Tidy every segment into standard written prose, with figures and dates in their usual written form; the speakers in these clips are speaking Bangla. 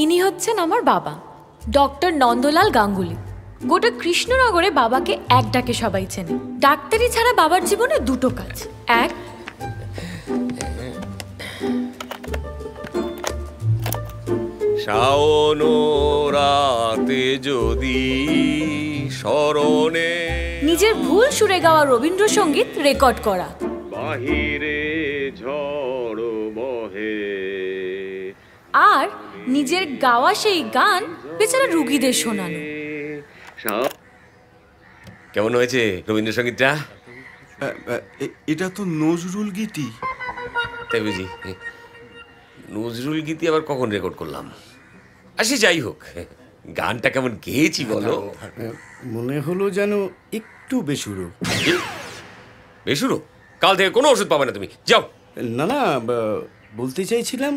ইনি হচ্ছেন আমার বাবা, ডক্টর নন্দলাল গাঙ্গুলি। গোটা কৃষ্ণনগরে বাবাকে এক ডাকে সবাই চেনে। ডাক্তারি ছাড়া বাবার জীবনে দুটো কাজ, এক শাওন রাতে যদি স্মরণে নিজের ভুল সুরে গাওয়া রবীন্দ্রসঙ্গীত রেকর্ড করা, বাহিরে ঝড় বহে, আর নিজের গাওয়া সেই গান বেচারা রুগীদের শোনানো। কেমন হয়েছে রবীন্দ্রসঙ্গীতটা? এটা তো নজরুল গীতি। তাই বুঝি? নজরুল গীতি আবার কখন রেকর্ড করলাম? আসি যাই হোক, গানটা কেমন গেয়েছি বলো? মনে হলো যেন একটু বেসুরো। বেসুরো? কাল থেকে কোনো ওষুধ পাবে না তুমি, যাও। না না, বলতে চাইছিলাম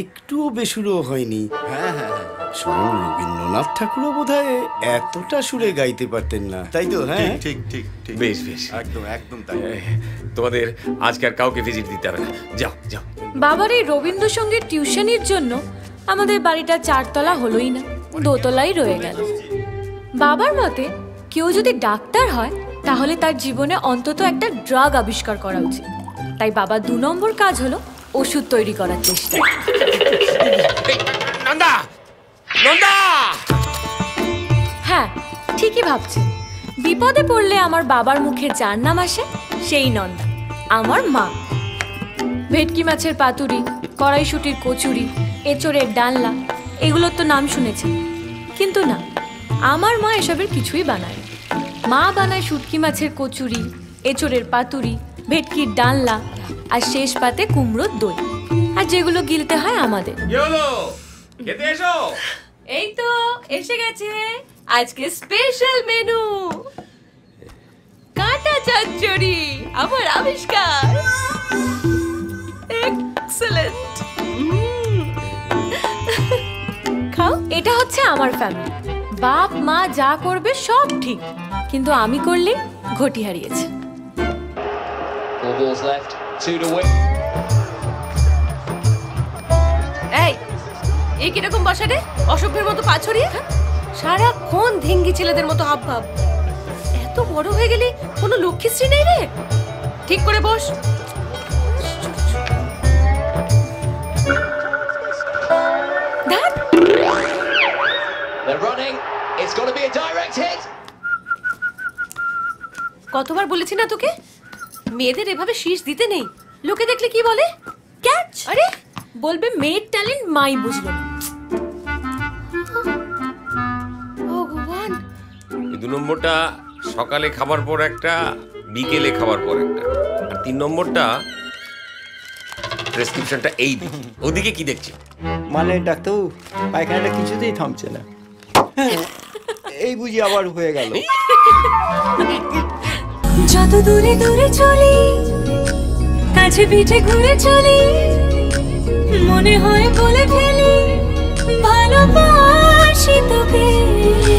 একটুও বেসুরো হয়নি। হ্যাঁ হ্যাঁ, স্বয়ং রবীন্দ্রনাথ ঠাকুরও বোধহয় এতটা সুরে গাইতে পারতেন না, তাই তো? হ্যাঁ, ঠিক ঠিক ঠিক, বেশ বেশ, একদম একদম তাই। তোমাদের আজকে আর কাউকে ভিজিট দিতে হবে না, যাও যাও। বাবার এই রবীন্দ্রসঙ্গীত টিউশনির জন্য আমাদের বাড়িটা 4 তলা হলোই না, 2 তলাই রয়ে গেল। বাবার মতে কেউ যদি ডাক্তার হয় তাহলে তার জীবনে অন্তত একটা ড্রাগ আবিষ্কার করা উচিত। তাই বাবার 2 নম্বর কাজ হলো ওষুধ তৈরি করার চেষ্টা। নন্দা, নন্দা! হ্যাঁ, ঠিকই ভাবছেন। বিপদে পড়লে আমার বাবার মুখে যার নাম আসে সেই নন্দা, আমার মা। ভেটকি মাছের পাতুরি, কড়াইশুঁটির কচুরি, এঁচোড়ের ডালনা, এগুলোর তো নাম শুনেছেন, কিন্তু না, আমার মা এসবের কিছুই বানায় না। মা বানায় শুটকি মাছের কচুরি, এঁচোড়ের পাতুরি, ভেটকির ডালনা, আর শেষ পাতে কুমড়োর দই, আর যেগুলো গিলতে হয় আমাদের। খেতে এসো। এই তো এসে গেছে আজকে স্পেশাল মেনু, কাঁটা চচ্চড়ি, আমার আবিষ্কার। এক্সেলেন্ট। খাও। এটা হচ্ছে আমার ফ্যামিলি। বাপ মা যা করবে সব ঠিক, কিন্তু আমি করলে ঘটি হারিয়েছে। এই কিরকম বসা রে, অসভ্যের মতো পা ছড়িয়ে, সারাক্ষণ ধেঙ্গি ছেলেদের মতো হাব ভাব। এত বড় হয়ে গেলি কোনো লক্ষ্মীশ্রী নেই রে, ঠিক করে বস। কতবার বলেছি না তোকে, মেয়েদের এভাবে শীষ দিতে নেই। লোকে দেখলে কি বলে? ক্যাচ। আরে বলবে মেয়ের ট্যালেন্ট মাই বুঝলো না। ভগবান। এই 2 নম্বরটা সকালে খাবার পর একটা, বিকেলে খাবার পর একটা, আর 3 নম্বরটা প্রেসক্রিপশনটা এই দিকে। ওদিকে কি দেখছি? মানে ডাক্তার পায়খানাটা কিছুতেই থামছে না। এই বুঝি আবার হয়ে গেল। যত দূরে দূরে চলি, কাছে পিঠে ঘুরে চলি, মনে হয় বলে ফেলি ভালোবাসি তোকে।